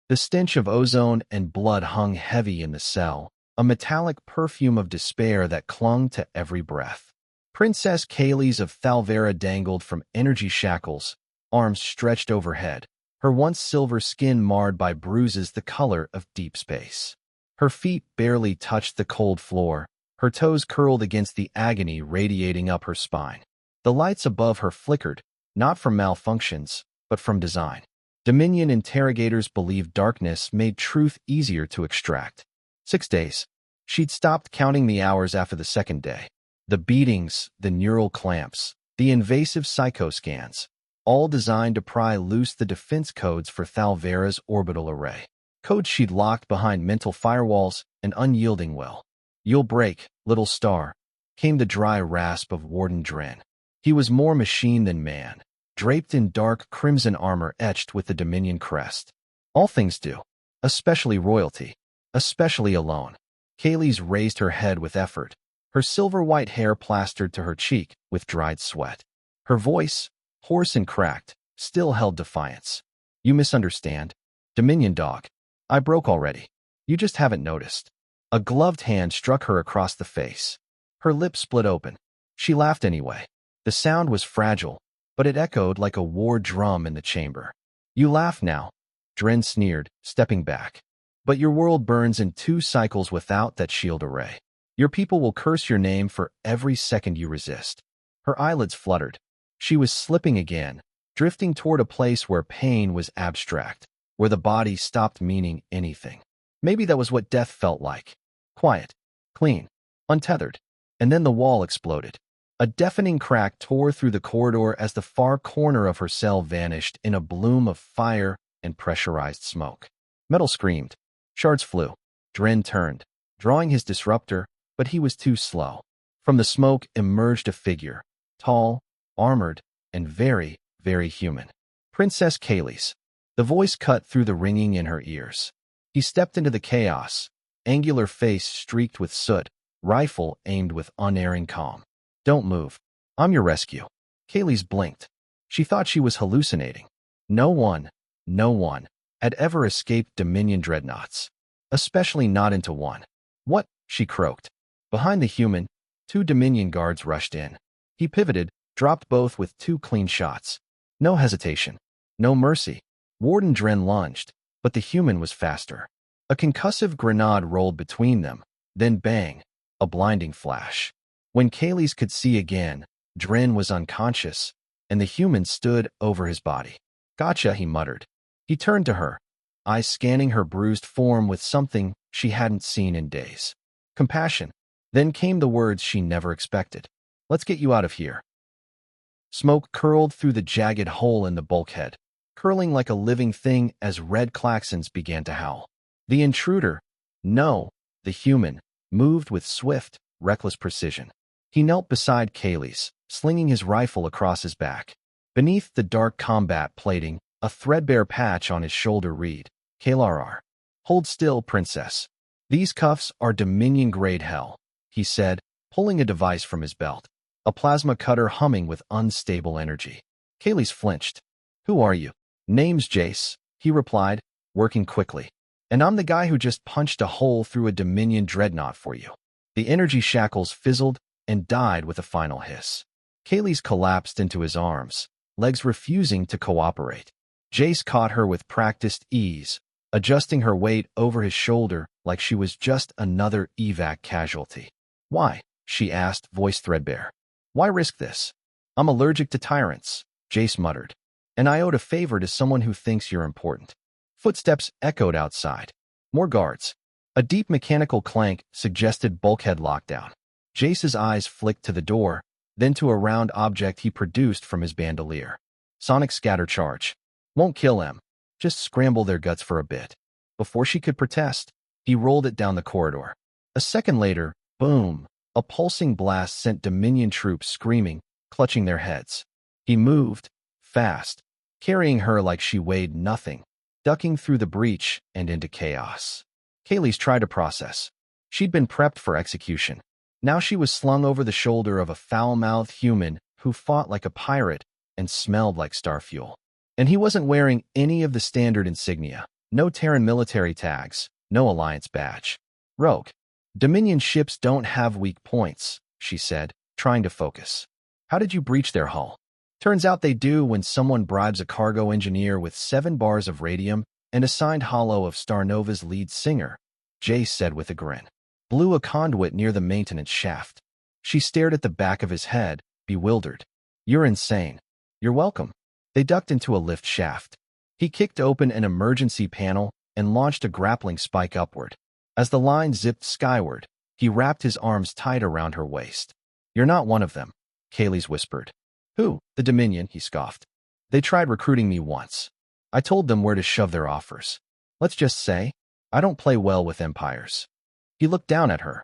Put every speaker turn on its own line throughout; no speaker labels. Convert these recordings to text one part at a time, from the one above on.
The stench of ozone and blood hung heavy in the cell, a metallic perfume of despair that clung to every breath. Princess Kaylee's of Thalvera dangled from energy shackles, arms stretched overhead, her once silver skin marred by bruises the color of deep space. Her feet barely touched the cold floor, her toes curled against the agony radiating up her spine. The lights above her flickered, not from malfunctions, but from design. Dominion interrogators believed darkness made truth easier to extract. 6 days. She'd stopped counting the hours after the second day. The beatings, the neural clamps, the invasive psychoscans, all designed to pry loose the defense codes for Thalvera's orbital array. Codes she'd locked behind mental firewalls, an unyielding will. "You'll break, little star," came the dry rasp of Warden Dren. He was more machine than man, draped in dark crimson armor etched with the Dominion crest. All things do, especially royalty, especially alone. Kaylee's raised her head with effort, her silver-white hair plastered to her cheek with dried sweat. Her voice, hoarse and cracked, still held defiance. "You misunderstand. Dominion dog. I broke already. You just haven't noticed." A gloved hand struck her across the face. Her lips split open. She laughed anyway. The sound was fragile, but it echoed like a war drum in the chamber. "You laugh now," Dren sneered, stepping back. "But your world burns in 2 cycles without that shield array. Your people will curse your name for every second you resist." Her eyelids fluttered. She was slipping again, drifting toward a place where pain was abstract, where the body stopped meaning anything. Maybe that was what death felt like. Quiet, clean, untethered. And then the wall exploded. A deafening crack tore through the corridor as the far corner of her cell vanished in a bloom of fire and pressurized smoke. Metal screamed. Shards flew. Dren turned, drawing his disruptor, but he was too slow. From the smoke emerged a figure, tall, armored, and very, very human. Princess Kaylee's. The voice cut through the ringing in her ears. He stepped into the chaos, angular face streaked with soot, rifle aimed with unerring calm. "Don't move. I'm your rescue." Kaylee's blinked. She thought she was hallucinating. No one had ever escaped Dominion dreadnoughts, especially not into one. "What?" she croaked. Behind the human, 2 Dominion guards rushed in. He pivoted, dropped both with 2 clean shots. No hesitation. No mercy. Warden Dren lunged, but the human was faster. A concussive grenade rolled between them, then bang, a blinding flash. When Kaylee's could see again, Dren was unconscious, and the human stood over his body. "Gotcha," he muttered. He turned to her, eyes scanning her bruised form with something she hadn't seen in days. Compassion. Then came the words she never expected. "Let's get you out of here." Smoke curled through the jagged hole in the bulkhead, curling like a living thing as red klaxons began to howl. The intruder, no, the human, moved with swift, reckless precision. He knelt beside Kaylee's, slinging his rifle across his back. Beneath the dark combat plating, a threadbare patch on his shoulder read, "KLRR. Hold still, princess. These cuffs are Dominion-grade hell," he said, pulling a device from his belt, a plasma cutter humming with unstable energy. Kaylee's flinched. "Who are you?" "Name's Jace," he replied, working quickly. "And I'm the guy who just punched a hole through a Dominion dreadnought for you." The energy shackles fizzled and died with a final hiss. Kaylee's collapsed into his arms, legs refusing to cooperate. Jace caught her with practiced ease, adjusting her weight over his shoulder like she was just another evac casualty. "Why?" she asked, voice threadbare. "Why risk this?" "I'm allergic to tyrants," Jace muttered. "And I owed a favor to someone who thinks you're important." Footsteps echoed outside. More guards. A deep mechanical clank suggested bulkhead lockdown. Jace's eyes flicked to the door, then to a round object he produced from his bandolier. Sonic scatter charge. "Won't kill them. Just scramble their guts for a bit." Before she could protest, he rolled it down the corridor. A second later, boom, a pulsing blast sent Dominion troops screaming, clutching their heads. He moved, fast, carrying her like she weighed nothing, ducking through the breach and into chaos. Kaylee's tried to process. She'd been prepped for execution. Now she was slung over the shoulder of a foul-mouthed human who fought like a pirate and smelled like star fuel. And he wasn't wearing any of the standard insignia. No Terran military tags, no Alliance badge. Rogue. Dominion ships don't have weak points, she said, trying to focus. How did you breach their hull? Turns out they do when someone bribes a cargo engineer with 7 bars of radium and a signed holo of Star Nova's lead singer, Jace said with a grin. Blew a conduit near the maintenance shaft. She stared at the back of his head, bewildered. You're insane. You're welcome. They ducked into a lift shaft. He kicked open an emergency panel and launched a grappling spike upward. As the line zipped skyward, he wrapped his arms tight around her waist. You're not one of them, Kaylee's whispered. Who? The Dominion, he scoffed. They tried recruiting me once. I told them where to shove their offers. Let's just say, I don't play well with empires. He looked down at her.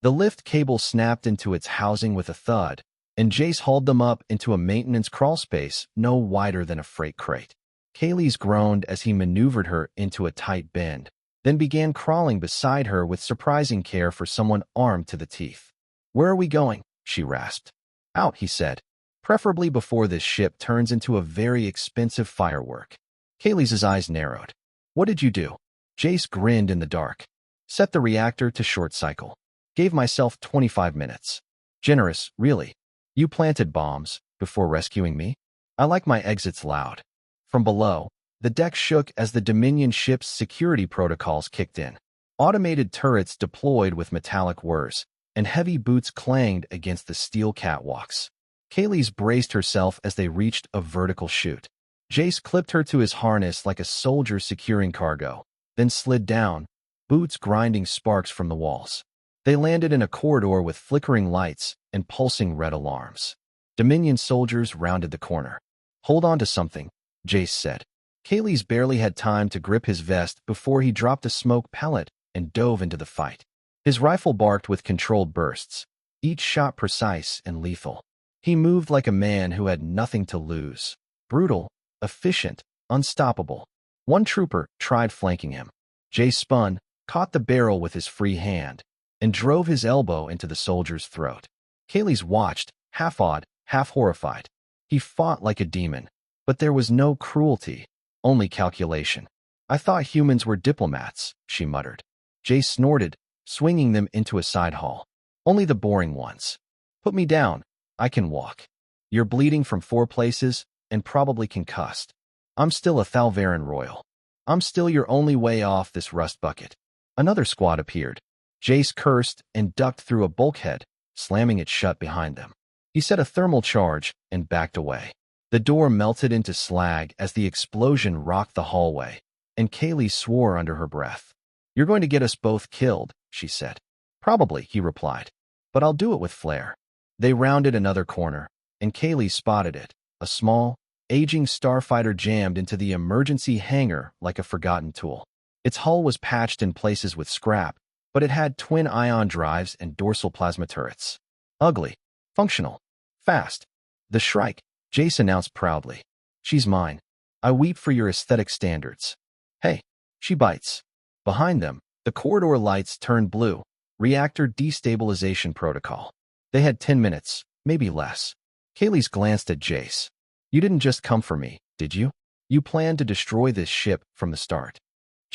The lift cable snapped into its housing with a thud, and Jace hauled them up into a maintenance crawlspace no wider than a freight crate. Kaylee's groaned as he maneuvered her into a tight bend, then began crawling beside her with surprising care for someone armed to the teeth. Where are we going? She rasped. Out, he said. Preferably before this ship turns into a very expensive firework. Kaylee's eyes narrowed. What did you do? Jace grinned in the dark. Set the reactor to short cycle. Gave myself 25 minutes. Generous, really. You planted bombs before rescuing me? I like my exits loud. From below, the deck shook as the Dominion ship's security protocols kicked in. Automated turrets deployed with metallic whirs, and heavy boots clanged against the steel catwalks. Kaylee's braced herself as they reached a vertical chute. Jace clipped her to his harness like a soldier securing cargo, then slid down, boots grinding sparks from the walls. They landed in a corridor with flickering lights and pulsing red alarms. Dominion soldiers rounded the corner. Hold on to something, Jace said. Kaylee's barely had time to grip his vest before he dropped a smoke pellet and dove into the fight. His rifle barked with controlled bursts, each shot precise and lethal. He moved like a man who had nothing to lose. Brutal, efficient, unstoppable. One trooper tried flanking him. Jace spun, caught the barrel with his free hand, and drove his elbow into the soldier's throat. Kaylee's watched, half awed, half horrified. He fought like a demon, but there was no cruelty, only calculation. I thought humans were diplomats, she muttered. Jace snorted, swinging them into a side hall. Only the boring ones. Put me down. I can walk. You're bleeding from 4 places and probably concussed. I'm still a Thalvaran royal. I'm still your only way off this rust bucket. Another squad appeared. Jace cursed and ducked through a bulkhead, slamming it shut behind them. He set a thermal charge and backed away. The door melted into slag as the explosion rocked the hallway, and Kaylee swore under her breath. You're going to get us both killed, she said. Probably, he replied. But I'll do it with flair. They rounded another corner, and Kaylee spotted it, a small, aging starfighter jammed into the emergency hangar like a forgotten tool. Its hull was patched in places with scrap, but it had twin ion drives and dorsal plasma turrets. Ugly, functional, fast. The Shrike, Jace announced proudly. She's mine. I weep for your aesthetic standards. Hey, she bites. Behind them, the corridor lights turned blue. Reactor destabilization protocol. They had 10 minutes, maybe less. Kaylee's glanced at Jace. You didn't just come for me, did you? You planned to destroy this ship from the start.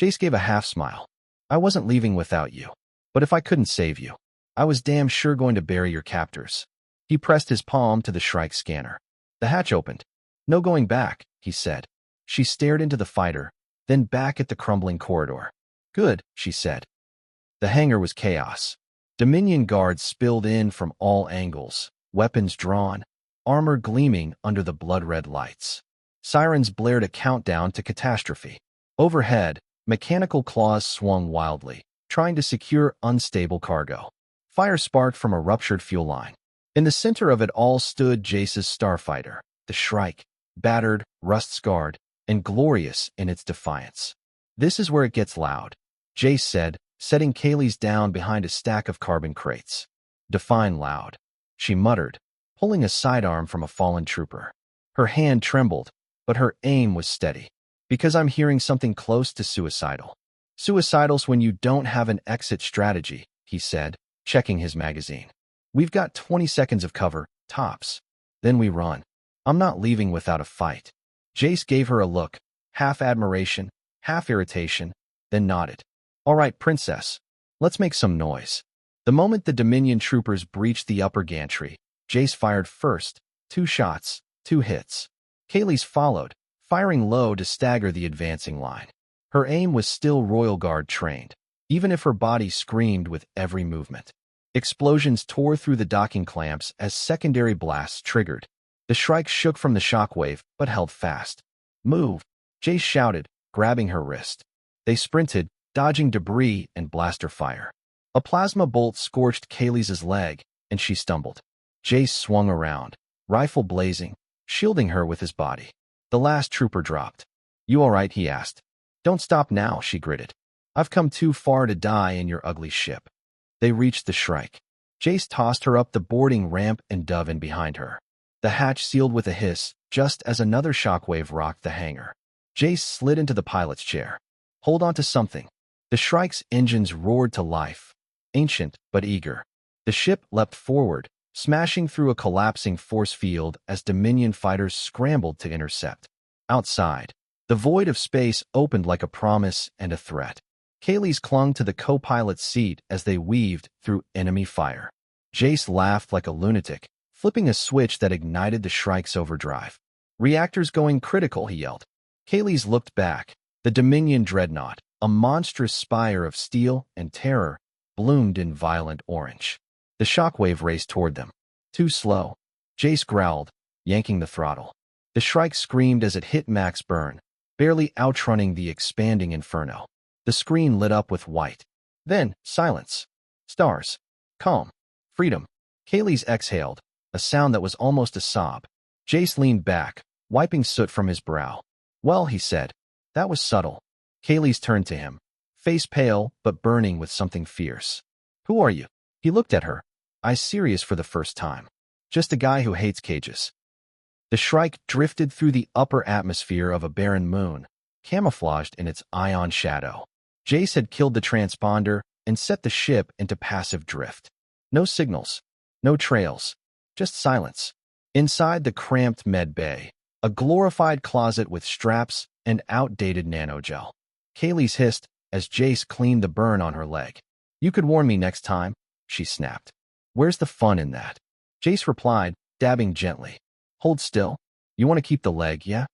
Jace gave a half smile. I wasn't leaving without you. But if I couldn't save you, I was damn sure going to bury your captors. He pressed his palm to the Shrike scanner. The hatch opened. No going back, he said. She stared into the fighter, then back at the crumbling corridor. Good, she said. The hangar was chaos. Dominion guards spilled in from all angles, weapons drawn, armor gleaming under the blood-red lights. Sirens blared a countdown to catastrophe. Overhead, mechanical claws swung wildly, trying to secure unstable cargo. Fire sparked from a ruptured fuel line. In the center of it all stood Jace's starfighter, the Shrike, battered, rust-scarred, and glorious in its defiance. This is where it gets loud, Jace said, setting Kaylee's down behind a stack of carbon crates. Define loud, she muttered, pulling a sidearm from a fallen trooper. Her hand trembled, but her aim was steady. Because I'm hearing something close to suicidal. Suicidal's when you don't have an exit strategy, he said, checking his magazine. We've got 20 seconds of cover, tops. Then we run. I'm not leaving without a fight. Jace gave her a look, half admiration, half irritation, then nodded. All right, princess. Let's make some noise. The moment the Dominion troopers breached the upper gantry, Jace fired first, 2 shots, 2 hits. Kaylee's followed, firing low to stagger the advancing line. Her aim was still Royal Guard trained, even if her body screamed with every movement. Explosions tore through the docking clamps as secondary blasts triggered. The Shrike shook from the shockwave, but held fast. Move, Jace shouted, grabbing her wrist. They sprinted, dodging debris and blaster fire. A plasma bolt scorched Kaylee's leg, and she stumbled. Jace swung around, rifle blazing, shielding her with his body. The last trooper dropped. You all right? He asked. Don't stop now, she gritted. I've come too far to die in your ugly ship. They reached the Shrike. Jace tossed her up the boarding ramp and dove in behind her. The hatch sealed with a hiss, just as another shockwave rocked the hangar. Jace slid into the pilot's chair. Hold on to something. The Shrike's engines roared to life, ancient but eager. The ship leapt forward, smashing through a collapsing force field as Dominion fighters scrambled to intercept. Outside, the void of space opened like a promise and a threat. Kaylee's clung to the co-pilot's seat as they weaved through enemy fire. Jace laughed like a lunatic, flipping a switch that ignited the Shrike's overdrive. Reactors going critical, he yelled. Kaylee's looked back. The Dominion dreadnought, a monstrous spire of steel and terror, bloomed in violent orange. The shockwave raced toward them. Too slow. Jace growled, yanking the throttle. The Shrike screamed as it hit max burn, barely outrunning the expanding inferno. The screen lit up with white. Then, silence. Stars. Calm. Freedom. Kaylee's exhaled, a sound that was almost a sob. Jace leaned back, wiping soot from his brow. Well, he said. That was subtle. Kaylee's turned to him, face pale but burning with something fierce. Who are you? He looked at her, eyes serious for the first time. Just a guy who hates cages. The Shrike drifted through the upper atmosphere of a barren moon, camouflaged in its ion shadow. Jace had killed the transponder and set the ship into passive drift. No signals, no trails, just silence. Inside the cramped med bay, a glorified closet with straps and outdated nanogel. Kaylee's hissed as Jace cleaned the burn on her leg. You could warn me next time, she snapped. Where's the fun in that? Jace replied, dabbing gently. Hold still. You want to keep the leg, yeah?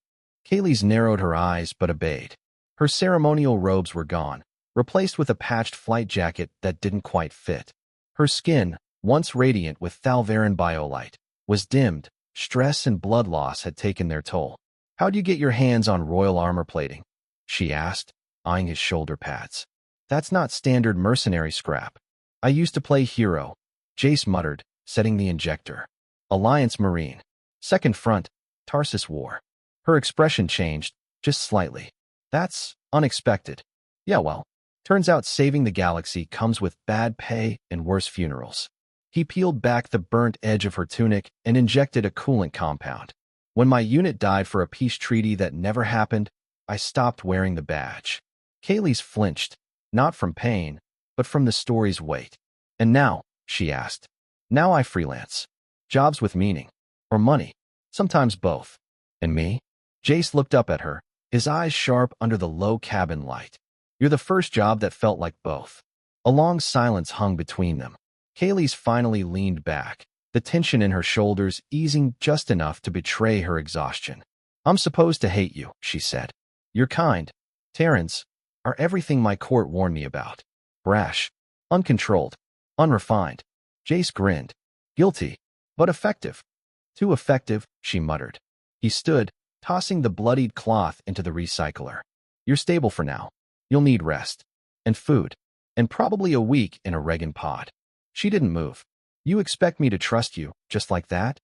Kaylee's narrowed her eyes but obeyed. Her ceremonial robes were gone, replaced with a patched flight jacket that didn't quite fit. Her skin, once radiant with Thalvaran biolight, was dimmed. Stress and blood loss had taken their toll. How'd you get your hands on royal armor plating? She asked, eyeing his shoulder pads. That's not standard mercenary scrap. I used to play hero, Jace muttered, setting the injector. Alliance Marine. Second Front, Tarsus War. Her expression changed, just slightly. That's unexpected. Yeah, well, turns out saving the galaxy comes with bad pay and worse funerals. He peeled back the burnt edge of her tunic and injected a coolant compound. When my unit died for a peace treaty that never happened, I stopped wearing the badge. Kaylee's flinched, not from pain, but from the story's weight. And now, she asked. Now I freelance. Jobs with meaning. Or money. Sometimes both. And me? Jace looked up at her, his eyes sharp under the low cabin light. You're the first job that felt like both. A long silence hung between them. Kaylee's finally leaned back, the tension in her shoulders easing just enough to betray her exhaustion. I'm supposed to hate you, she said. You're kind. Terrans are everything my court warned me about. Brash. Uncontrolled. Unrefined. Jace grinned. Guilty. But effective. Too effective, she muttered. He stood, tossing the bloodied cloth into the recycler. You're stable for now. You'll need rest. And food. And probably a week in a Regan pod. She didn't move. You expect me to trust you, just like that?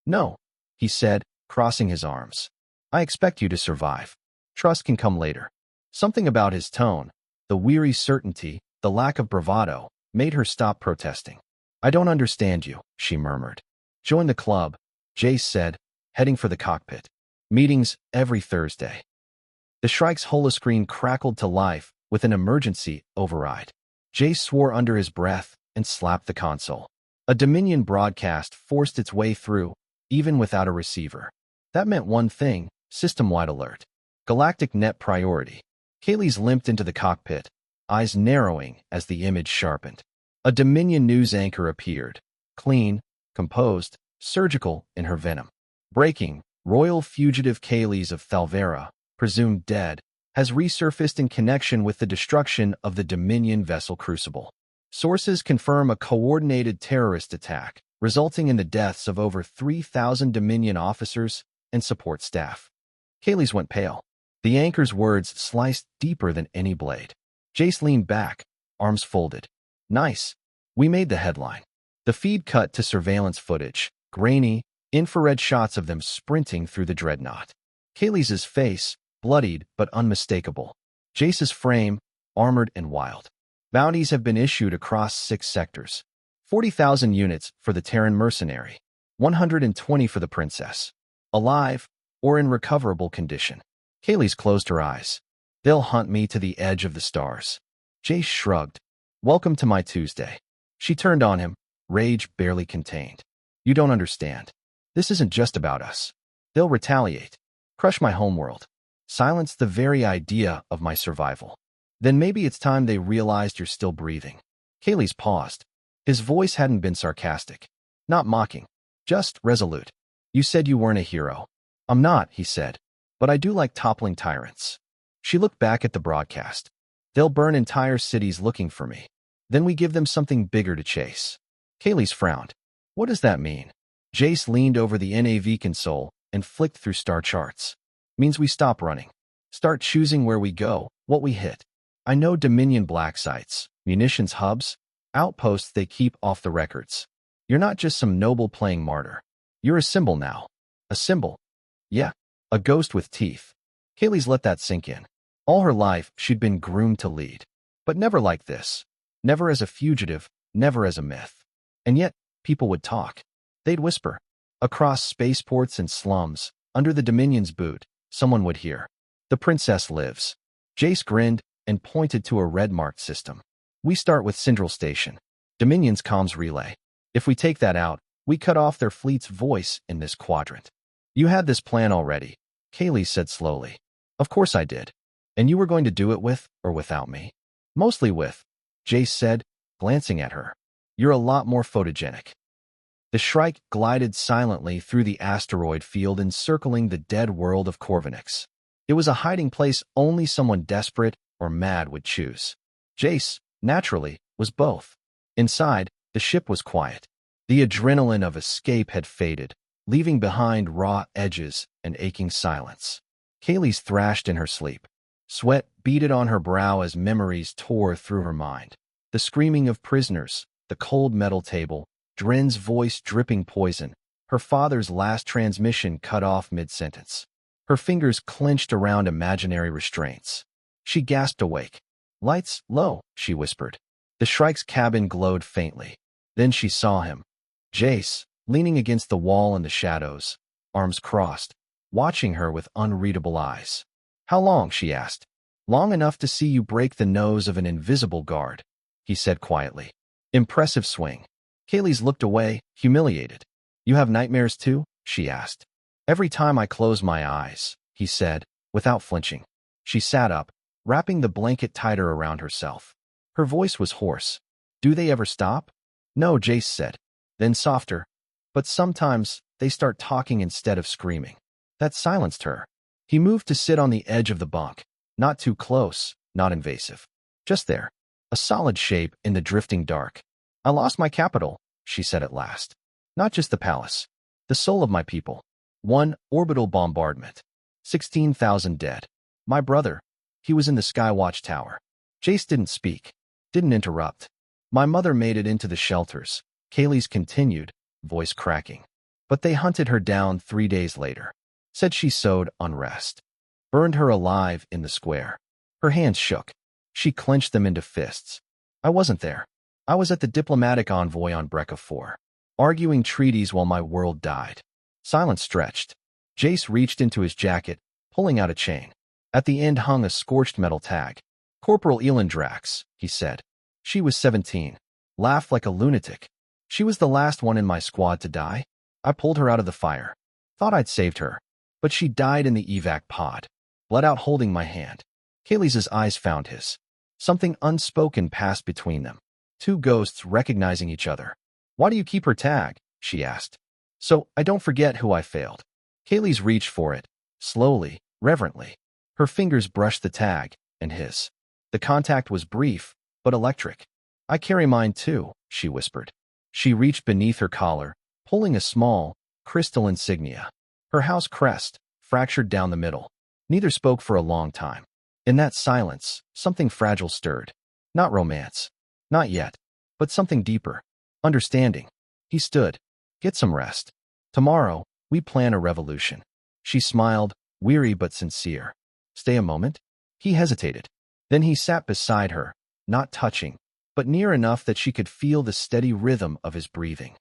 No, he said, crossing his arms. I expect you to survive. Trust can come later. Something about his tone, the weary certainty, the lack of bravado, made her stop protesting. I don't understand you, she murmured. Join the club, Jace said, heading for the cockpit. Meetings every Thursday. The Shrike's holoscreen crackled to life with an emergency override. Jace swore under his breath and slapped the console. A Dominion broadcast forced its way through, even without a receiver. That meant one thing, system-wide alert. Galactic net priority. Kaylee's limped into the cockpit, eyes narrowing as the image sharpened. A Dominion news anchor appeared, clean, composed, surgical in her venom. Breaking, royal fugitive Kaylee's of Thalvera, presumed dead, has resurfaced in connection with the destruction of the Dominion vessel Crucible. Sources confirm a coordinated terrorist attack, resulting in the deaths of over 3,000 Dominion officers and support staff. Kaylee's went pale. The anchor's words sliced deeper than any blade. Jace leaned back, arms folded. Nice. We made the headline. The feed cut to surveillance footage, grainy, infrared shots of them sprinting through the dreadnought. Kaylee's face, bloodied but unmistakable. Jace's frame, armored and wild. Bounties have been issued across 6 sectors. 40,000 units for the Terran mercenary, 120 for the princess. Alive, or in recoverable condition. Kaylee's closed her eyes. They'll hunt me to the edge of the stars. Jace shrugged. Welcome to my Tuesday. She turned on him, rage barely contained. You don't understand. This isn't just about us. They'll retaliate. Crush my homeworld. Silence the very idea of my survival. Then maybe it's time they realized you're still breathing. Kaylee's paused. His voice hadn't been sarcastic. Not mocking. Just resolute. You said you weren't a hero. I'm not, he said. But I do like toppling tyrants. She looked back at the broadcast. They'll burn entire cities looking for me. Then we give them something bigger to chase. Kaylee's frowned. What does that mean? Jace leaned over the NAV console and flicked through star charts. Means we stop running. Start choosing where we go, what we hit. I know Dominion black sites, munitions hubs, outposts they keep off the records. You're not just some noble playing martyr. You're a symbol now. A symbol. Yeah, a ghost with teeth. Kaylee's let that sink in. All her life, she'd been groomed to lead. But never like this. Never as a fugitive, never as a myth. And yet, people would talk. They'd whisper. Across spaceports and slums, under the Dominion's boot, someone would hear. The princess lives. Jace grinned and pointed to a red-marked system. We start with Syndrel Station. Dominion's comms relay. If we take that out, we cut off their fleet's voice in this quadrant. You had this plan already, Kaylee said slowly. Of course I did. And you were going to do it with or without me? Mostly with, Jace said, glancing at her. You're a lot more photogenic. The Shrike glided silently through the asteroid field encircling the dead world of Corvinix. It was a hiding place only someone desperate or mad would choose. Jace, naturally, was both. Inside, the ship was quiet. The adrenaline of escape had faded, leaving behind raw edges and aching silence. Kaylee's thrashed in her sleep. Sweat beaded on her brow as memories tore through her mind. The screaming of prisoners, the cold metal table, Dren's voice dripping poison, her father's last transmission cut off mid-sentence. Her fingers clenched around imaginary restraints. She gasped awake. Lights low, she whispered. The Shrike's cabin glowed faintly. Then she saw him. Jace, leaning against the wall in the shadows, arms crossed, watching her with unreadable eyes. How long, she asked. Long enough to see you break the nose of an invisible guard, he said quietly. Impressive swing. Kaylee's looked away, humiliated. You have nightmares too? She asked. Every time I close my eyes, he said, without flinching. She sat up, wrapping the blanket tighter around herself. Her voice was hoarse. Do they ever stop? No, Jace said. Then softer. But sometimes they start talking instead of screaming. That silenced her. He moved to sit on the edge of the bunk. Not too close, not invasive. Just there. A solid shape in the drifting dark. I lost my capital, she said at last. Not just the palace. The soul of my people. One orbital bombardment. 16,000 dead. My brother. He was in the Skywatch Tower. Jace didn't speak. Didn't interrupt. My mother made it into the shelters. Kaylee's continued, voice cracking. But they hunted her down 3 days later. Said she sowed unrest. Burned her alive in the square. Her hands shook. She clenched them into fists. I wasn't there. I was at the diplomatic envoy on Brekka 4, arguing treaties while my world died. Silence stretched. Jace reached into his jacket, pulling out a chain. At the end hung a scorched metal tag. Corporal Elandrax, he said. She was 17. Laughed like a lunatic. She was the last one in my squad to die. I pulled her out of the fire. Thought I'd saved her. But she died in the evac pod. Bled out holding my hand. Kaylee's eyes found his. Something unspoken passed between them. Two ghosts recognizing each other. "Why do you keep her tag?" she asked. "So I don't forget who I failed." Kaylee's reached for it, slowly, reverently. Her fingers brushed the tag, and his. The contact was brief, but electric. "I carry mine too," she whispered. She reached beneath her collar, pulling a small, crystal insignia. Her house crest, fractured down the middle. Neither spoke for a long time. In that silence, something fragile stirred. Not romance. Not yet. But something deeper. Understanding. He stood. "Get some rest. Tomorrow, we plan a revolution." She smiled, weary but sincere. "Stay a moment?" He hesitated. Then he sat beside her, not touching, but near enough that she could feel the steady rhythm of his breathing.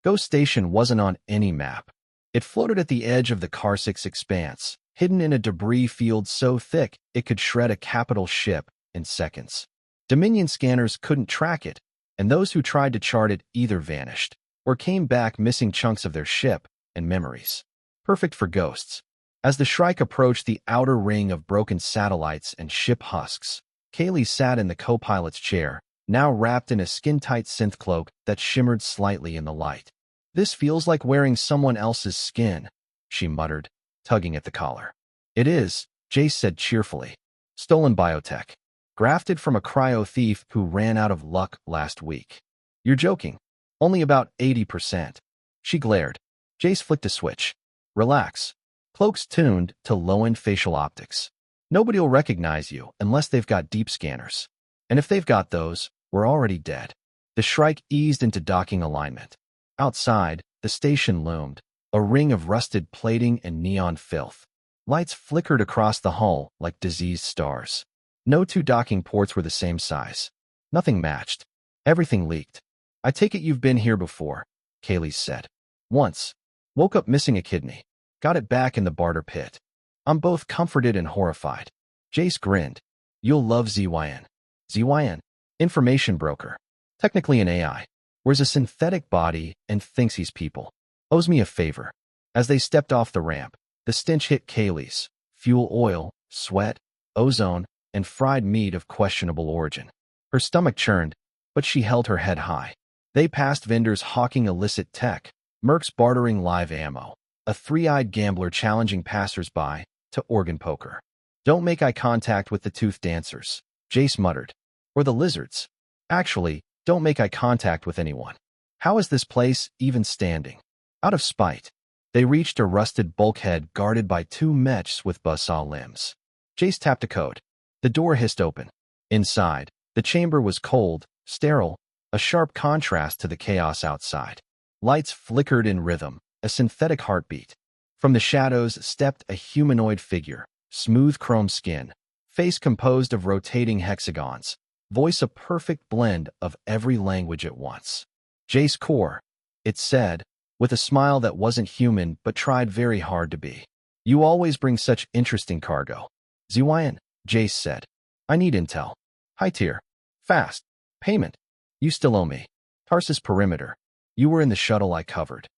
Ghost Station wasn't on any map. It floated at the edge of the Karsic's expanse, hidden in a debris field so thick it could shred a capital ship in seconds. Dominion scanners couldn't track it, and those who tried to chart it either vanished or came back missing chunks of their ship and memories. Perfect for ghosts. As the Shrike approached the outer ring of broken satellites and ship husks, Kaylee sat in the co-pilot's chair, now wrapped in a skin-tight synth cloak that shimmered slightly in the light. "This feels like wearing someone else's skin," she muttered, tugging at the collar. "It is," Jace said cheerfully. "Stolen biotech. Grafted from a cryo thief who ran out of luck last week." "You're joking." "Only about 80%. She glared. Jace flicked a switch. "Relax." Cloaks tuned to low-end facial optics. "Nobody'll recognize you unless they've got deep scanners. And if they've got those, we're already dead." The Shrike eased into docking alignment. Outside, the station loomed, a ring of rusted plating and neon filth. Lights flickered across the hull like diseased stars. No two docking ports were the same size. Nothing matched. Everything leaked. "I take it you've been here before," Kaylee said. "Once. Woke up missing a kidney. Got it back in the barter pit." I'm both comforted and horrified. Jace grinned. "You'll love ZYN. ZYN? Information broker. Technically an AI. Wears a synthetic body and thinks he's people. Owes me a favor." As they stepped off the ramp, the stench hit Kaylee's. Fuel oil, sweat, ozone, and fried meat of questionable origin. Her stomach churned, but she held her head high. They passed vendors hawking illicit tech, mercs bartering live ammo, a three-eyed gambler challenging passers-by to organ poker. "Don't make eye contact with the tooth dancers," Jace muttered. "Or the lizards. Actually, don't make eye contact with anyone. How is this place even standing?" Out of spite, they reached a rusted bulkhead guarded by two mechs with buzzsaw limbs. Jace tapped a code. The door hissed open. Inside, the chamber was cold, sterile, a sharp contrast to the chaos outside. Lights flickered in rhythm, a synthetic heartbeat. From the shadows stepped a humanoid figure, smooth chrome skin, face composed of rotating hexagons, voice a perfect blend of every language at once. "Jace Core," it said, with a smile that wasn't human but tried very hard to be. "You always bring such interesting cargo." "ZYN," Jace said. "I need intel. High tier. Fast. Payment. You still owe me." "Tarsus perimeter. You were in the shuttle I covered."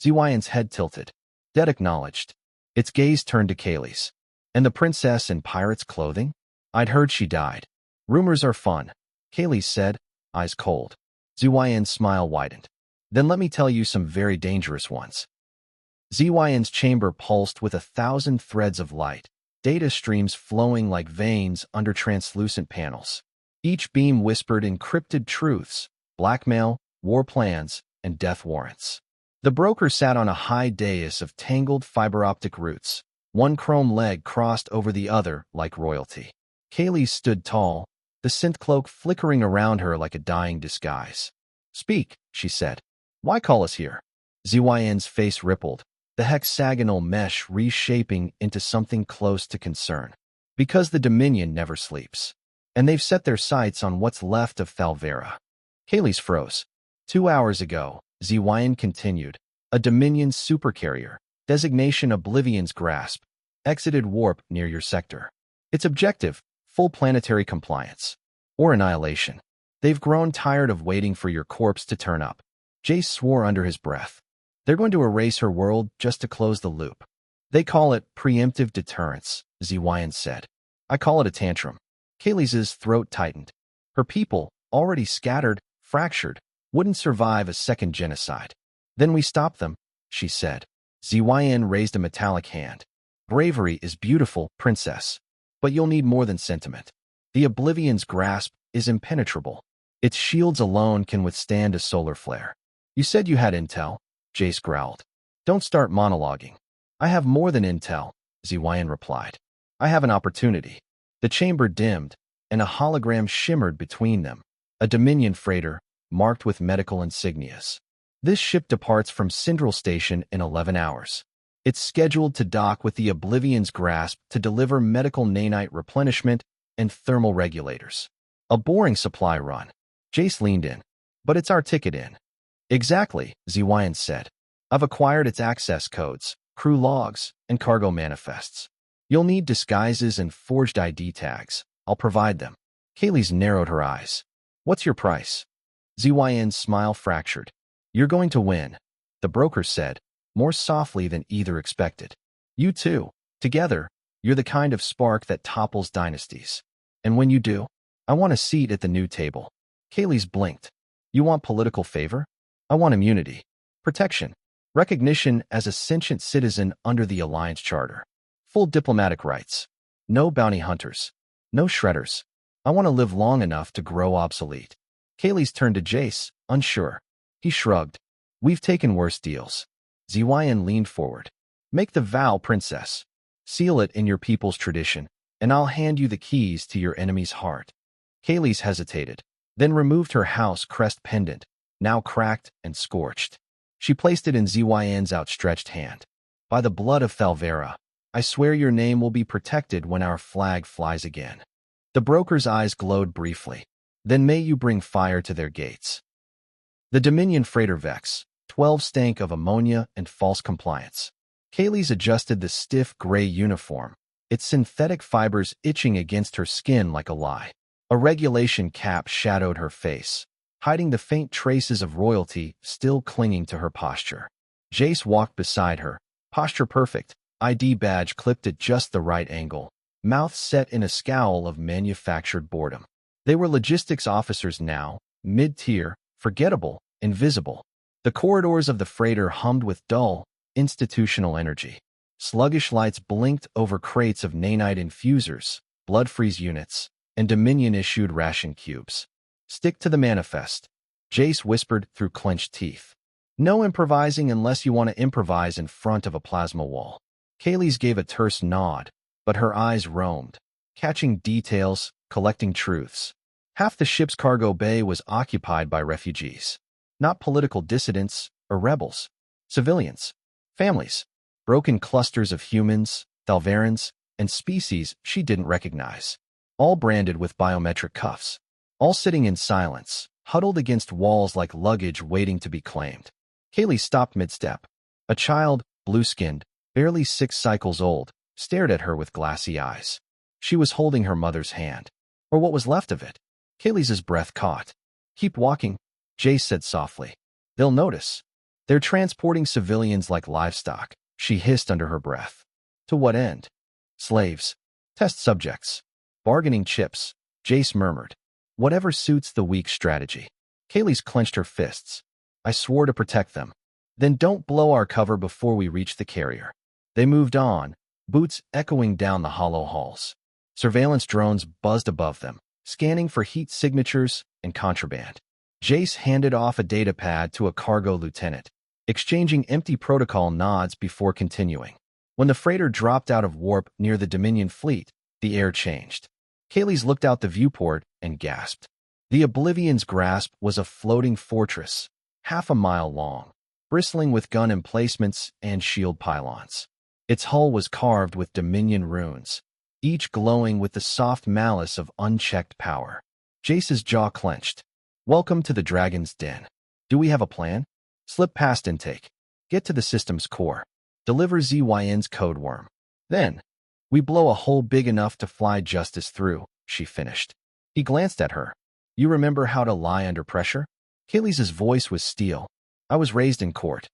ZYN's head tilted. Dead acknowledged. Its gaze turned to Kaylee's. "And the princess in pirate's clothing? I'd heard she died." "Rumors are fun," Kaylee said, eyes cold. ZYN's smile widened. "Then let me tell you some very dangerous ones." ZYN's chamber pulsed with 1,000 threads of light, data streams flowing like veins under translucent panels. Each beam whispered encrypted truths, blackmail, war plans, and death warrants. The broker sat on a high dais of tangled fiber optic roots, one chrome leg crossed over the other like royalty. Kaylee stood tall, the synth cloak flickering around her like a dying disguise. "Speak," she said. "Why call us here?" ZYN's face rippled, the hexagonal mesh reshaping into something close to concern. "Because the Dominion never sleeps. And they've set their sights on what's left of Thalvera." Kaylee's froze. 2 hours ago, ZYN continued, a Dominion supercarrier, designation Oblivion's grasp, exited warp near your sector. Its objective, full planetary compliance. Or annihilation. They've grown tired of waiting for your corpse to turn up. Jace swore under his breath. They're going to erase her world just to close the loop. They call it preemptive deterrence, ZYN said. I call it a tantrum. Kaylee's throat tightened. Her people, already scattered, fractured, wouldn't survive a second genocide. Then we stop them, she said. ZYN raised a metallic hand. Bravery is beautiful, princess. But you'll need more than sentiment. The Oblivion's grasp is impenetrable. Its shields alone can withstand a solar flare. You said you had intel, Jace growled. Don't start monologuing. I have more than intel, ZYN replied. I have an opportunity. The chamber dimmed, and a hologram shimmered between them, a Dominion freighter marked with medical insignias. This ship departs from Syndril Station in 11 hours. It's scheduled to dock with the Oblivion's grasp to deliver medical nanite replenishment and thermal regulators. A boring supply run. Jace leaned in. But it's our ticket in. Exactly, ZYN said. I've acquired its access codes, crew logs, and cargo manifests. You'll need disguises and forged ID tags. I'll provide them. Kaylee's narrowed her eyes. What's your price? ZYN's smile fractured. You're going to win, the broker said, more softly than either expected. You two, together, you're the kind of spark that topples dynasties. And when you do, I want a seat at the new table. Kaylee's blinked. You want political favor? I want immunity, protection, recognition as a sentient citizen under the Alliance Charter. Full diplomatic rights. No bounty hunters. No shredders. I want to live long enough to grow obsolete. Kaylee's turned to Jace, unsure. He shrugged. We've taken worse deals. ZYN leaned forward. Make the vow, princess. Seal it in your people's tradition, and I'll hand you the keys to your enemy's heart. Kaylee's hesitated, then removed her house crest pendant, now cracked and scorched. She placed it in ZYN's outstretched hand. By the blood of Thalvera, I swear your name will be protected when our flag flies again. The broker's eyes glowed briefly. Then may you bring fire to their gates. The Dominion freighter Vex, 12 stank of ammonia and false compliance. Kaylee's adjusted the stiff gray uniform, its synthetic fibers itching against her skin like a lie. A regulation cap shadowed her face, hiding the faint traces of royalty still clinging to her posture. Jace walked beside her, posture perfect, ID badge clipped at just the right angle, mouth set in a scowl of manufactured boredom. They were logistics officers now, mid-tier, forgettable, invisible. The corridors of the freighter hummed with dull, institutional energy. Sluggish lights blinked over crates of nanite infusers, blood freeze units, and Dominion-issued ration cubes. Stick to the manifest, Jace whispered through clenched teeth. No improvising unless you want to improvise in front of a plasma wall. Kaylee's gave a terse nod, but her eyes roamed, catching details, collecting truths. Half the ship's cargo bay was occupied by refugees. Not political dissidents or rebels. Civilians. Families. Broken clusters of humans, Thalverans, and species she didn't recognize. All branded with biometric cuffs. All sitting in silence, huddled against walls like luggage waiting to be claimed. Kaylee stopped mid-step. A child, blue-skinned, barely 6 cycles old, stared at her with glassy eyes. She was holding her mother's hand. Or what was left of it. Kaylee's breath caught. Keep walking, Jace said softly. They'll notice. They're transporting civilians like livestock, she hissed under her breath. To what end? Slaves. Test subjects. Bargaining chips, Jace murmured. Whatever suits the weak strategy. Kaylee's clenched her fists. I swore to protect them. Then don't blow our cover before we reach the carrier. They moved on, boots echoing down the hollow halls. Surveillance drones buzzed above them, scanning for heat signatures and contraband. Jace handed off a datapad to a cargo lieutenant, exchanging empty protocol nods before continuing. When the freighter dropped out of warp near the Dominion fleet, the air changed. Kaylee's looked out the viewport and gasped. The Oblivion's grasp was a floating fortress, half a mile long, bristling with gun emplacements and shield pylons. Its hull was carved with Dominion runes, each glowing with the soft malice of unchecked power. Jace's jaw clenched. Welcome to the Dragon's Den. Do we have a plan? Slip past intake. Get to the system's core. Deliver ZYN's code worm. Then, we blow a hole big enough to fly justice through, she finished. He glanced at her. You remember how to lie under pressure? Kaylee's voice was steel. I was raised in court.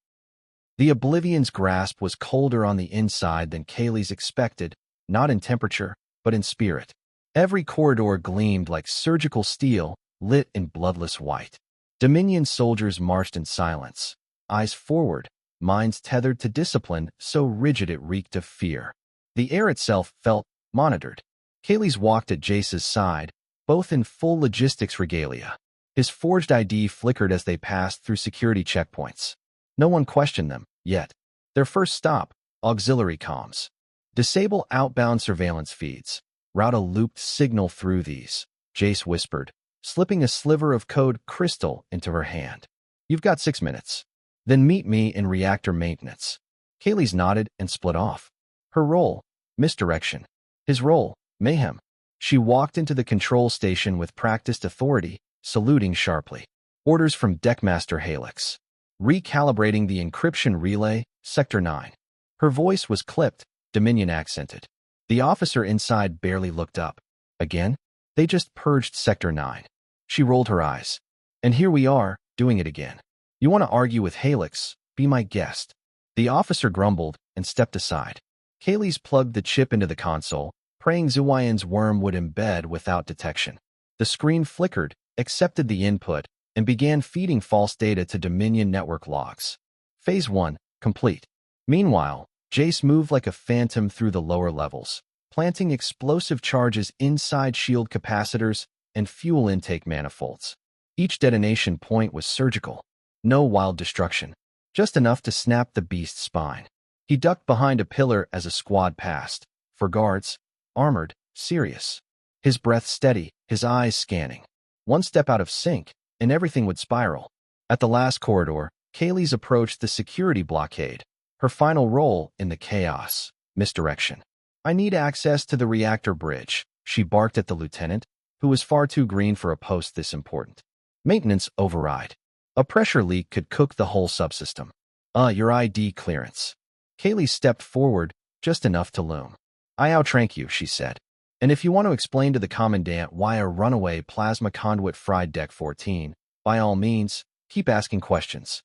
The Oblivion's grasp was colder on the inside than Kaylee's expected, not in temperature, but in spirit. Every corridor gleamed like surgical steel, lit in bloodless white. Dominion soldiers marched in silence, eyes forward, minds tethered to discipline so rigid it reeked of fear. The air itself felt monitored. Kaylee's walked at Jace's side, both in full logistics regalia. His forged ID flickered as they passed through security checkpoints. No one questioned them, yet. Their first stop, auxiliary comms. Disable outbound surveillance feeds. Route a looped signal through these, Jace whispered, slipping a sliver of code crystal into her hand. You've got 6 minutes. Then meet me in reactor maintenance. Kaylee's nodded and split off. Her role, misdirection. His role, mayhem. She walked into the control station with practiced authority, saluting sharply. Orders from Deckmaster Halix. Recalibrating the encryption relay, Sector 9. Her voice was clipped, Dominion accented. The officer inside barely looked up. Again? They just purged Sector 9. She rolled her eyes. And here we are, doing it again. You want to argue with Halix? Be my guest. The officer grumbled and stepped aside. Kaylee's plugged the chip into the console, praying Zuwayan's worm would embed without detection. The screen flickered, accepted the input, and began feeding false data to Dominion network logs. Phase 1, complete. Meanwhile, Jace moved like a phantom through the lower levels, planting explosive charges inside shield capacitors and fuel intake manifolds. Each detonation point was surgical. No wild destruction, just enough to snap the beast's spine. He ducked behind a pillar as a squad passed, for guards, armored, serious. His breath steady, his eyes scanning. One step out of sync, and everything would spiral. At the last corridor, Kaylee's approached the security blockade, her final role in the chaos, misdirection. I need access to the reactor bridge, she barked at the lieutenant, who was far too green for a post this important. Maintenance override. A pressure leak could cook the whole subsystem. Your ID clearance. Kaylee stepped forward, just enough to loom. I outrank you, she said. And if you want to explain to the commandant why a runaway plasma conduit fried Deck 14, by all means, keep asking questions.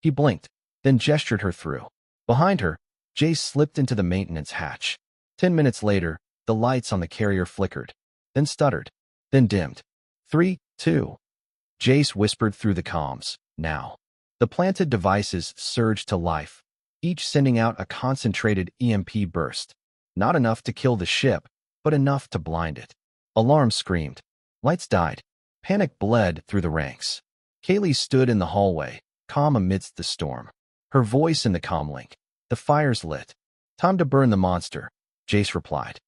He blinked, then gestured her through. Behind her, Jace slipped into the maintenance hatch. 10 minutes later, the lights on the carrier flickered, then stuttered, then dimmed. 3, 2. Jace whispered through the comms, now. The planted devices surged to life, each sending out a concentrated EMP burst. Not enough to kill the ship, but enough to blind it. Alarms screamed. Lights died. Panic bled through the ranks. Kaylee stood in the hallway, calm amidst the storm. Her voice in the comlink. The fire's lit. Time to burn the monster, Jace replied.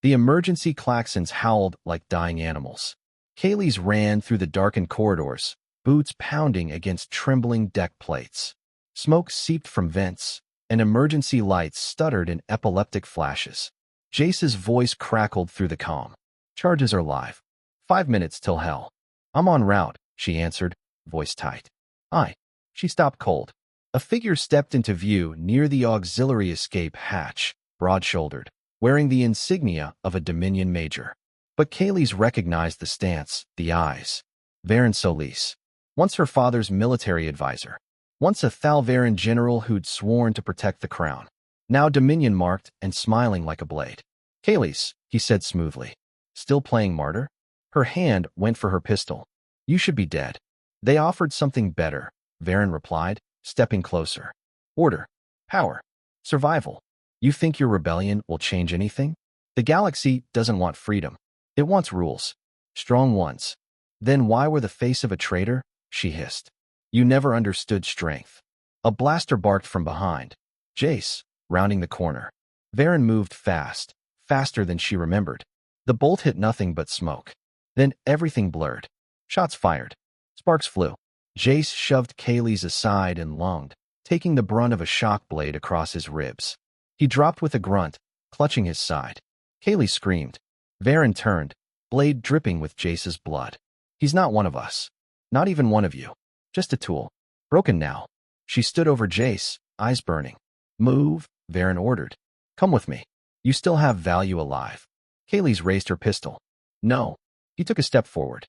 The emergency klaxons howled like dying animals. Kaylee's ran through the darkened corridors, boots pounding against trembling deck plates. Smoke seeped from vents, and emergency lights stuttered in epileptic flashes. Jace's voice crackled through the comm. Charges are live. 5 minutes till hell. I'm en route, she answered, voice tight. Aye. She stopped cold. A figure stepped into view near the auxiliary escape hatch, broad-shouldered, wearing the insignia of a Dominion major. But Kaylee's recognized the stance, the eyes. Varen Solis. Once her father's military advisor. Once a Thalvaran general who'd sworn to protect the crown. Now Dominion marked and smiling like a blade. Kaylee's, he said smoothly. Still playing martyr? Her hand went for her pistol. You should be dead. They offered something better, Varen replied, stepping closer. Order. Power. Survival. You think your rebellion will change anything? The galaxy doesn't want freedom. It wants rules. Strong ones. Then why were the face of a traitor? She hissed. You never understood strength. A blaster barked from behind. Jace, rounding the corner. Varen moved fast, faster than she remembered. The bolt hit nothing but smoke. Then everything blurred. Shots fired. Sparks flew. Jace shoved Kaylee's aside and lunged, taking the brunt of a shock blade across his ribs. He dropped with a grunt, clutching his side. Kaylee screamed. Varen turned, blade dripping with Jace's blood. He's not one of us. Not even one of you. Just a tool. Broken now. She stood over Jace, eyes burning. Move, Varen ordered. Come with me. You still have value alive. Kaylee's raised her pistol. No. He took a step forward.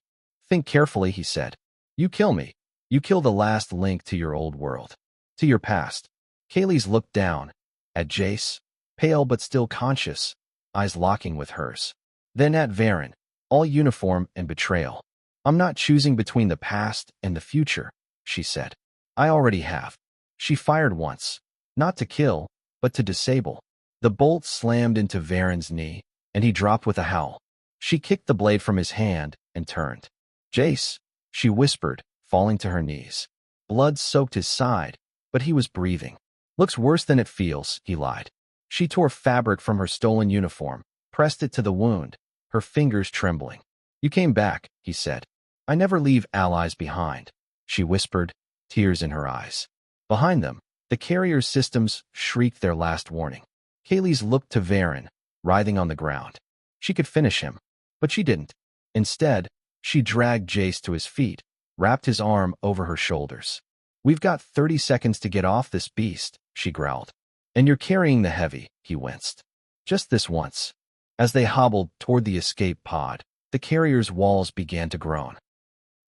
Think carefully, he said. You kill me. You kill the last link to your old world. To your past. Kaylee's looked down. At Jace. Pale but still conscious. eyes locking with hers. Then at Varen, all uniform and betrayal. I'm not choosing between the past and the future, she said. I already have. She fired once, not to kill, but to disable. The bolt slammed into Varen's knee, and he dropped with a howl. She kicked the blade from his hand and turned. Jace, she whispered, falling to her knees. Blood soaked his side, but he was breathing. Looks worse than it feels, he lied. She tore fabric from her stolen uniform, pressed it to the wound, her fingers trembling. You came back, he said. I never leave allies behind, she whispered, tears in her eyes. Behind them, the carrier's systems shrieked their last warning. Kaylee's looked to Varen, writhing on the ground. She could finish him, but she didn't. Instead, she dragged Jace to his feet, wrapped his arm over her shoulders. We've got 30 seconds to get off this beast, she growled. And you're carrying the heavy, he winced. Just this once. As they hobbled toward the escape pod, the carrier's walls began to groan.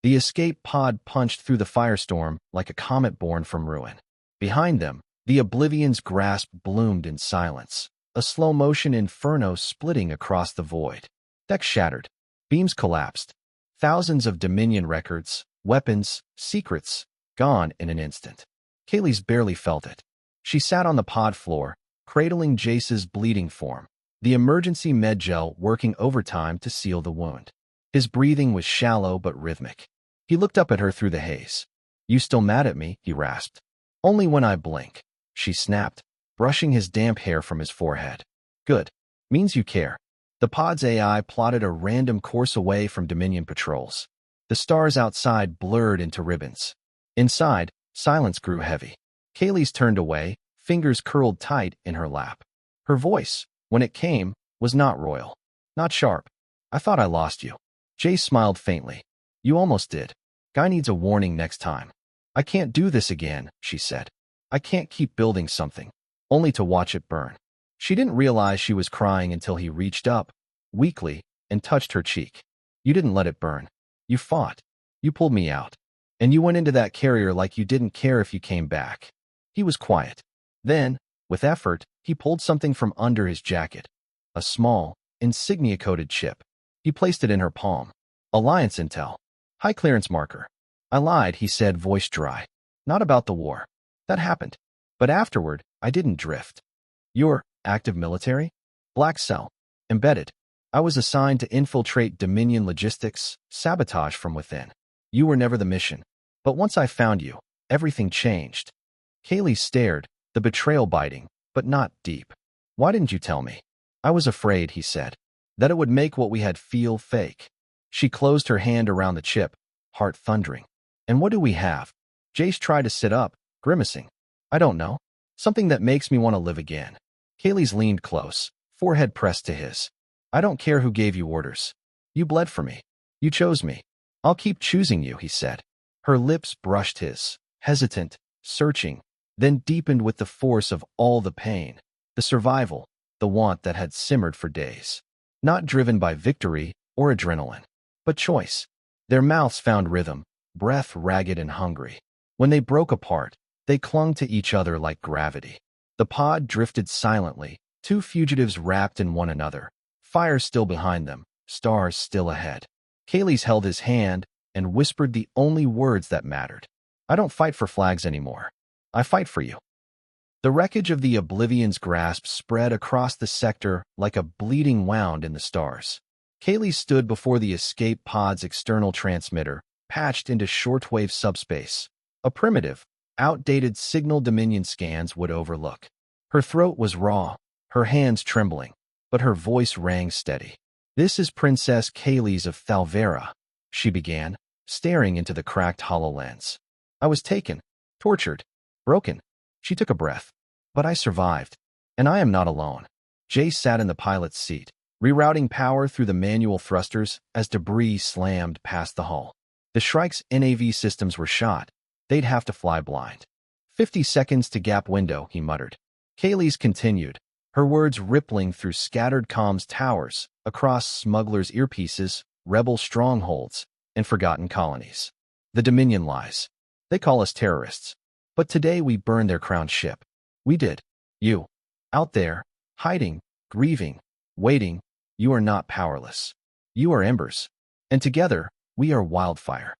The escape pod punched through the firestorm like a comet born from ruin. Behind them, the Oblivion's grasp bloomed in silence, a slow-motion inferno splitting across the void. Decks shattered. Beams collapsed. Thousands of Dominion records, weapons, secrets, gone in an instant. Kaylee's barely felt it. She sat on the pod floor, cradling Jace's bleeding form, the emergency med gel working overtime to seal the wound. His breathing was shallow but rhythmic. He looked up at her through the haze. You still mad at me? He rasped. Only when I blink, she snapped, brushing his damp hair from his forehead. Good. Means you care. The pod's AI plotted a random course away from Dominion patrols. The stars outside blurred into ribbons. Inside, silence grew heavy. Kaylee's turned away, fingers curled tight in her lap. Her voice, when it came, was not royal. Not sharp. I thought I lost you. Jace smiled faintly. You almost did. Guy needs a warning next time. I can't do this again, she said. I can't keep building something, only to watch it burn. She didn't realize she was crying until he reached up, weakly, and touched her cheek. You didn't let it burn. You fought. You pulled me out. And you went into that carrier like you didn't care if you came back. He was quiet. Then, with effort, he pulled something from under his jacket. A small, insignia-coated chip. He placed it in her palm. Alliance intel. High clearance marker. I lied, he said, voice dry. Not about the war. That happened. But afterward, I didn't drift. You're active military? Black cell. Embedded. I was assigned to infiltrate Dominion logistics, sabotage from within. You were never the mission. But once I found you, everything changed. Kaylee stared, the betrayal biting, but not deep. Why didn't you tell me? I was afraid, he said, that it would make what we had feel fake. She closed her hand around the chip, heart thundering. And what do we have? Jace tried to sit up, grimacing. I don't know. Something that makes me want to live again. Kaylee's leaned close, forehead pressed to his. I don't care who gave you orders. You bled for me. You chose me. I'll keep choosing you, he said. Her lips brushed his, hesitant, searching, then deepened with the force of all the pain, the survival, the want that had simmered for days. Not driven by victory or adrenaline, but choice. Their mouths found rhythm, breath ragged and hungry. When they broke apart, they clung to each other like gravity. The pod drifted silently, two fugitives wrapped in one another, fire still behind them, stars still ahead. Kaylee's held his hand and whispered the only words that mattered. I don't fight for flags anymore. I fight for you. The wreckage of the Oblivion's grasp spread across the sector like a bleeding wound in the stars. Kaylee stood before the escape pod's external transmitter, patched into shortwave subspace. A primitive, outdated signal Dominion scans would overlook. Her throat was raw, her hands trembling, but her voice rang steady. This is Princess Kaylee's of Thalvera, she began, staring into the cracked HoloLens. I was taken, tortured, broken. She took a breath. But I survived. And I am not alone. Jace sat in the pilot's seat, rerouting power through the manual thrusters as debris slammed past the hull. The Shrike's NAV systems were shot. They'd have to fly blind. 50 seconds to gap window, he muttered. Kaylee's continued, her words rippling through scattered comms towers, across smugglers' earpieces, rebel strongholds, and forgotten colonies. The Dominion lies. They call us terrorists. But today we burned their crowned ship. We did. You. Out there, hiding, grieving, waiting. You are not powerless. You are embers. And together, we are wildfire.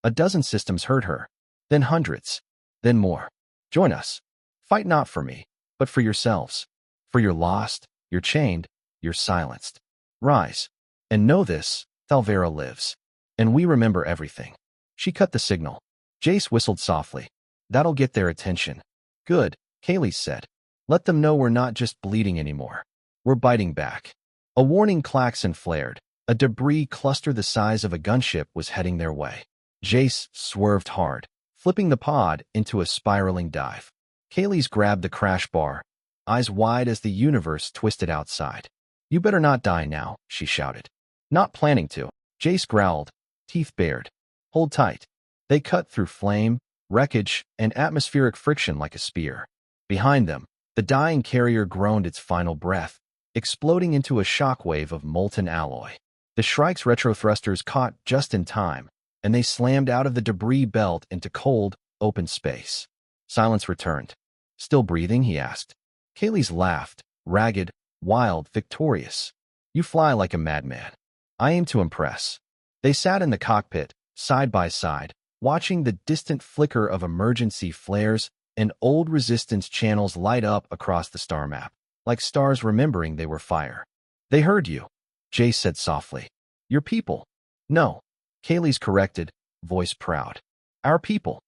A dozen systems heard her, then hundreds, then more. Join us. Fight not for me, but for yourselves. For you're lost, you're chained, you're silenced. Rise. And know this, Thalvera lives. And we remember everything. She cut the signal. Jace whistled softly. That'll get their attention. Good, Kaylee said. Let them know we're not just bleeding anymore. We're biting back. A warning klaxon flared. A debris cluster the size of a gunship was heading their way. Jace swerved hard, flipping the pod into a spiraling dive. Kaylee's grabbed the crash bar, eyes wide as the universe twisted outside. You better not die now, she shouted. Not planning to. Jace growled, teeth bared. Hold tight. They cut through flame, wreckage, and atmospheric friction like a spear. Behind them, the dying carrier groaned its final breath, exploding into a shockwave of molten alloy. The Shrike's retrothrusters caught just in time, and they slammed out of the debris belt into cold, open space. Silence returned. Still breathing? He asked. Kaylee's laughed, ragged, wild, victorious. You fly like a madman. I aim to impress. They sat in the cockpit, side by side, watching the distant flicker of emergency flares and old resistance channels light up across the star map, like stars remembering they were fire. They heard you, Jace said softly. Your people. No, Kaylee's corrected, voice proud. Our people.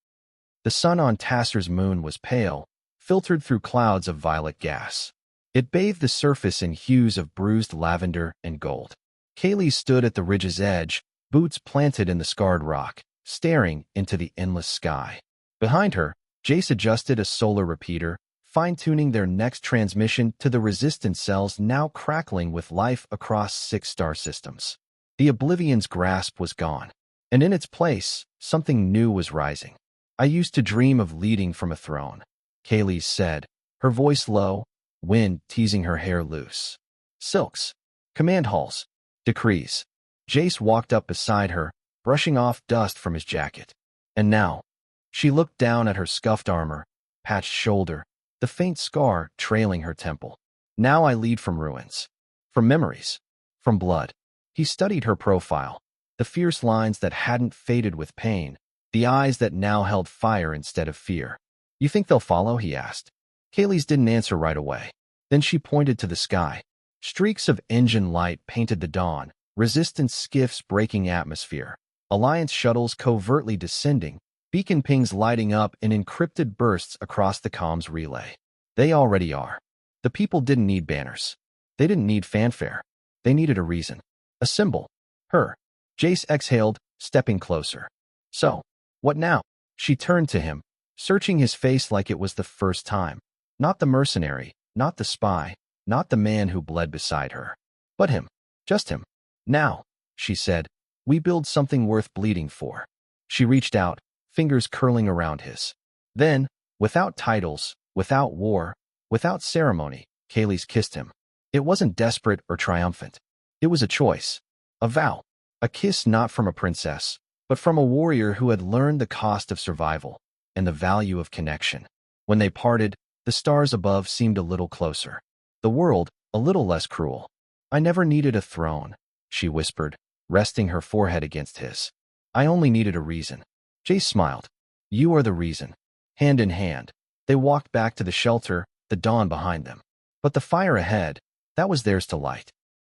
The sun on Tasser's moon was pale, filtered through clouds of violet gas. It bathed the surface in hues of bruised lavender and gold. Kaylee stood at the ridge's edge, boots planted in the scarred rock, staring into the endless sky. Behind her, Jace adjusted a solar repeater, fine-tuning their next transmission to the resistance cells now crackling with life across 6 star systems. The Oblivion's grasp was gone, and in its place, something new was rising. I used to dream of leading from a throne, Kaylee said, her voice low, wind teasing her hair loose. Silks. Command halls. Decrees. Jace walked up beside her, brushing off dust from his jacket. And now, she looked down at her scuffed armor, patched shoulder, the faint scar trailing her temple. Now I lead from ruins. From memories. From blood. He studied her profile, the fierce lines that hadn't faded with pain, the eyes that now held fire instead of fear. You think they'll follow? He asked. Kaylee's didn't answer right away. Then she pointed to the sky. Streaks of engine light painted the dawn, resistance skiffs breaking atmosphere, Alliance shuttles covertly descending, beacon pings lighting up in encrypted bursts across the comms relay. They already are. The people didn't need banners. They didn't need fanfare. They needed a reason. A symbol. Her. Jace exhaled, stepping closer. So, what now? She turned to him, searching his face like it was the first time. Not the mercenary, not the spy, not the man who bled beside her. But him. Just him. Now, she said, we build something worth bleeding for. She reached out, fingers curling around his. Then, without titles, without war, without ceremony, Kaylee's kissed him. It wasn't desperate or triumphant. It was a choice. A vow. A kiss not from a princess, but from a warrior who had learned the cost of survival and the value of connection. When they parted, the stars above seemed a little closer. The world, a little less cruel. I never needed a throne, she whispered, resting her forehead against his. I only needed a reason. Jace smiled. You are the reason. Hand in hand, they walked back to the shelter, the dawn behind them. But the fire ahead, that was theirs to light.